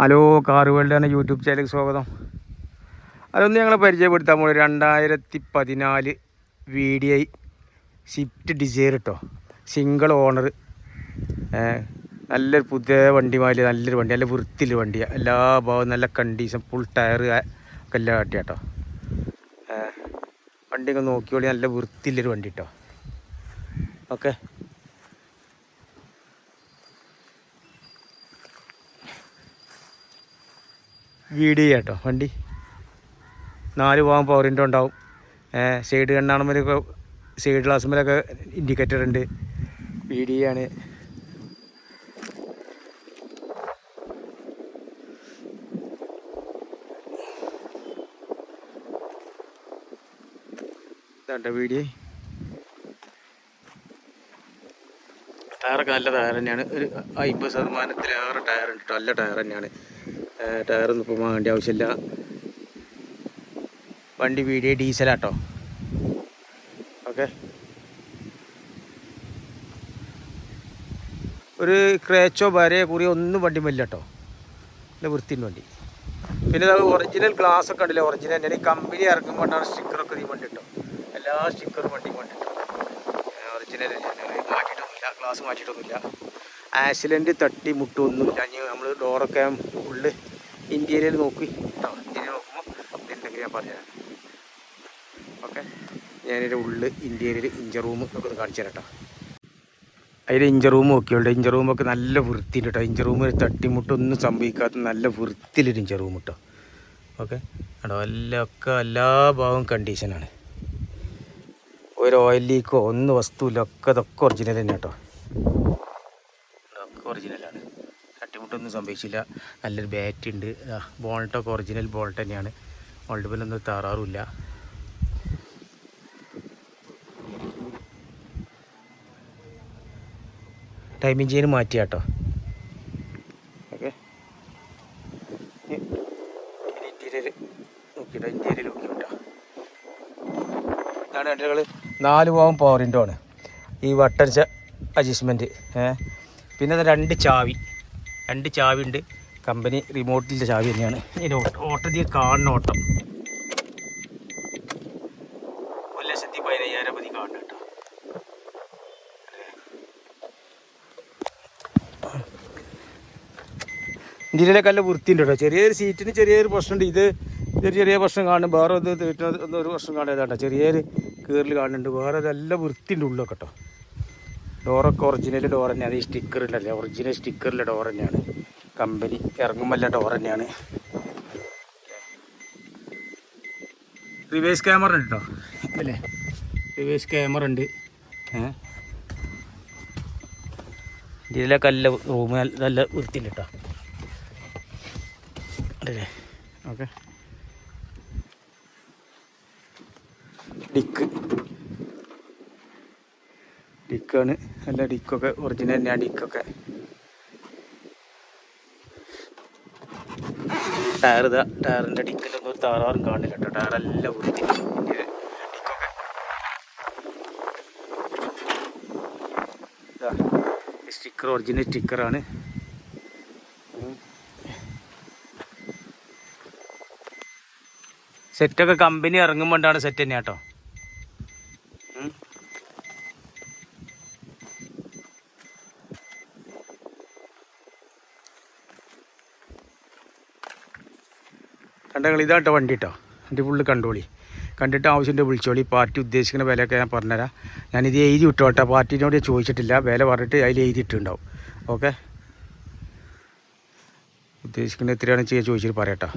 Hello car world എന്ന YouTube ചാനലിലേക്ക് സ്വാഗതം. അതൊന്ന് ഞങ്ങൾ പരിചയപ്പെടുത്താൻ പോകുന്നത് 2014 VDI സ്വിഫ്റ്റ് ഡിസയർ കേട്ടോ. സിംഗിൾ ഓണർ, നല്ലൊരു പുതിയ വണ്ടി മാതിരി നല്ലൊരു വണ്ടി, നല്ല വൃത്തിയുള്ള വണ്ടിയാണ്. എല്ലാ ഭാഗവും നല്ല കണ്ടീഷൻ, ഫുൾ ടയർ ഒക്കെ എല്ലാം കാട്ടിയ കേട്ടോ. വണ്ടിയൊക്കെ നോക്കിയോളി, നല്ല വൃത്തിയുള്ളൊരു വണ്ടി കേട്ടോ. ഓക്കെ, VDI കേട്ടോ വണ്ടി. 4 ഭാഗം പവർ വിൻഡോ ഉണ്ടാവും. സൈഡ് കണ്ണാണുമ്പോഴൊക്കെ സൈഡ് ഗ്ലാസ്സുമ്പോഴൊക്കെ ഇൻഡിക്കേറ്റർ ഉണ്ട്. VDI ആണ്. ഇതാട്ടോ VDI. ടയറൊക്കെ നല്ല ടയർ തന്നെയാണ്. ഒരു 50% ടയർ ഉണ്ട് കേട്ടോ. നല്ല ടയർ തന്നെയാണ്. ടയറൊന്നും ഇപ്പോൾ വാങ്ങേണ്ട ആവശ്യമില്ല. വണ്ടി VDI ഡീസലാട്ടോ. ഓക്കെ, ഒരു ക്രേച്ചോ വരയോ കുറിയോ ഒന്നും വണ്ടി വല്ല കേട്ടോ. നല്ല വൃത്തിൻ്റെ വണ്ടി. പിന്നെ അത് ഒറിജിനൽ ഗ്ലാസ് ഒക്കെ ഉണ്ടല്ലോ, ഒറിജിനൽ തന്നെയാണ്. ഈ കമ്പനി ഇറങ്ങുമ്പോഴാണ് സ്റ്റിക്കറൊക്കെ ഈ വണ്ടി കേട്ടോ. എല്ലാ സ്റ്റിക്കറും വണ്ടി കേട്ടോ. ഒറിജിനൽ മാറ്റിയിട്ടൊന്നുമില്ല, ഗ്ലാസ് മാറ്റിയിട്ടൊന്നുമില്ല. ആക്സിഡൻറ്റ് തട്ടി മുട്ടൊന്നുമില്ല. നമ്മൾ ഡോറൊക്കെ ഉള്ളിൽ ഇൻറ്റീരിയൽ നോക്കി കേട്ടോ. ഇൻറ്റീരിയർ നോക്കുമ്പോൾ ഇതുണ്ടെങ്കിൽ ഞാൻ പറഞ്ഞുതരാം. ഓക്കെ, ഞാനിതിൻ്റെ ഉള്ളിൽ ഇൻറ്റീരിയൽ ഇഞ്ചർ റൂം ഒക്കെ ഒന്ന് കാണിച്ചു തരാം കേട്ടോ. അതിൽ ഇഞ്ചർ റൂം നോക്കിയുണ്ട്. ഇഞ്ചർ റൂമൊക്കെ നല്ല വൃത്തിയുണ്ട് കേട്ടോ. ഇഞ്ചർ റൂമിൽ തട്ടിമുട്ടൊന്നും സംഭവിക്കാത്ത നല്ല വൃത്തിയിലൊരു ഇഞ്ചർ റൂം കേട്ടോ. ഓക്കെ കേട്ടോ. എല്ലാ ഭാഗവും കണ്ടീഷനാണ്. ഒരു ഓയിൽ ലീക്കോ ഒന്നും വസ്തുവില്ല. ഇതൊക്കെ ഒറിജിനൽ തന്നെ കേട്ടോ. ഇതൊക്കെ ഒറിജിനലാണ്. തട്ടിമുട്ടൊന്നും സംഭവിച്ചില്ല. നല്ലൊരു ബാറ്റ് ഉണ്ട്. ബോൾട്ടൊക്കെ ഒറിജിനൽ ബോൾട്ട് തന്നെയാണ്. ബോൾട്ട് പോലൊന്നും താറാറുമില്ല. ടൈമിംഗ് ചെയിൻ മാറ്റിയ കേട്ടോ. Okay, interior നോക്കിയിട്ടോ. ഇൻറ്റീരിയർ നോക്കി കേട്ടോ. ഇതാണ് വണ്ടികൾ. 4 ഭാഗം പവർ വിൻഡോ ആണ്. ഈ വട്ടടിച്ച അഡ്ജസ്റ്റ്മെൻറ്റ്. പിന്നെ 2 ചാവി ഉണ്ട്. കമ്പനി റിമോട്ടിൻ്റെ ചാവി തന്നെയാണ്. ഇതിൻ്റെ ഓട്ടത്തിൽ കാണുന്ന ഓട്ടം 1,15,000 മതി കാണുന്ന കേട്ടോ. ഇന്ത്യയിലൊക്കെ നല്ല വൃത്തിയുണ്ട് കേട്ടോ. ചെറിയൊരു സീറ്റിന് ചെറിയൊരു പ്രശ്നമുണ്ട്. ഇത് ചെറിയ പ്രശ്നം കാണും. വേറെ ഒരു പ്രശ്നം കാണുന്നതാട്ടോ. ചെറിയൊരു കീറിൽ കാണുന്നുണ്ട്. വേറെ നല്ല വൃത്തിൻ്റെ ഉള്ളൊക്കെ കേട്ടോ. ഡോറൊക്കെ ഒറിജിനൽ ഡോർ തന്നെയാണ്. ഈ സ്റ്റിക്കറിലല്ലേ, ഒറിജിനൽ സ്റ്റിക്കറിലെ ഡോർ തന്നെയാണ്. കമ്പനി ഇറങ്ങുമ്പോൾ ഡോർ തന്നെയാണ്. റിവേഴ്സ് ക്യാമറ ഉണ്ട് കേട്ടോ. അല്ലേ, റിവേഴ്സ് ക്യാമറ ഉണ്ട്. ഇതിലൊക്കെ നല്ല റൂം നല്ല വൃത്തിയുണ്ട് കേട്ടോ. അല്ലേ, ഓക്കെ. ഡിക്കാണ്. നല്ല ഡിക്കൊക്കെ ഒറിജിനൽ തന്നെയാണ്. ടയറിൻ്റെ ഡിക്കിലൊന്നും ഒരു താറാറും കാണില്ല കേട്ടോ. ടയർ നല്ല വൃത്തി. ഡിക്കൊക്കെ സ്റ്റിക്കർ ഒറിജിനൽ സ്റ്റിക്കറാണ്. സെറ്റൊക്കെ കമ്പനി ഇറങ്ങുമ്പോണ്ടാണ് സെറ്റ് തന്നെ കേട്ടോ. കണ്ടങ്ങൾ ഇതാട്ടോ വണ്ടി കേട്ടോ. എൻ്റെ ഫുള്ള് കണ്ടോളി. കണ്ടിട്ട് ആവശ്യമുണ്ട് വിളിച്ചോളി. പാർട്ടി ഉദ്ദേശിക്കുന്ന വിലയൊക്കെ ഞാൻ പറഞ്ഞുതരാം. ഞാനിത് എഴുതി വിട്ടോട്ടെ. പാർട്ടീനോട് ചോദിച്ചിട്ടില്ല. വില പറഞ്ഞിട്ട് അതിൽ എഴുതിയിട്ടുണ്ടാവും. ഓക്കെ, ഉദ്ദേശിക്കുന്നത് എത്രയാണെന്ന് ചോദിച്ചിട്ട് പറയട്ടോ.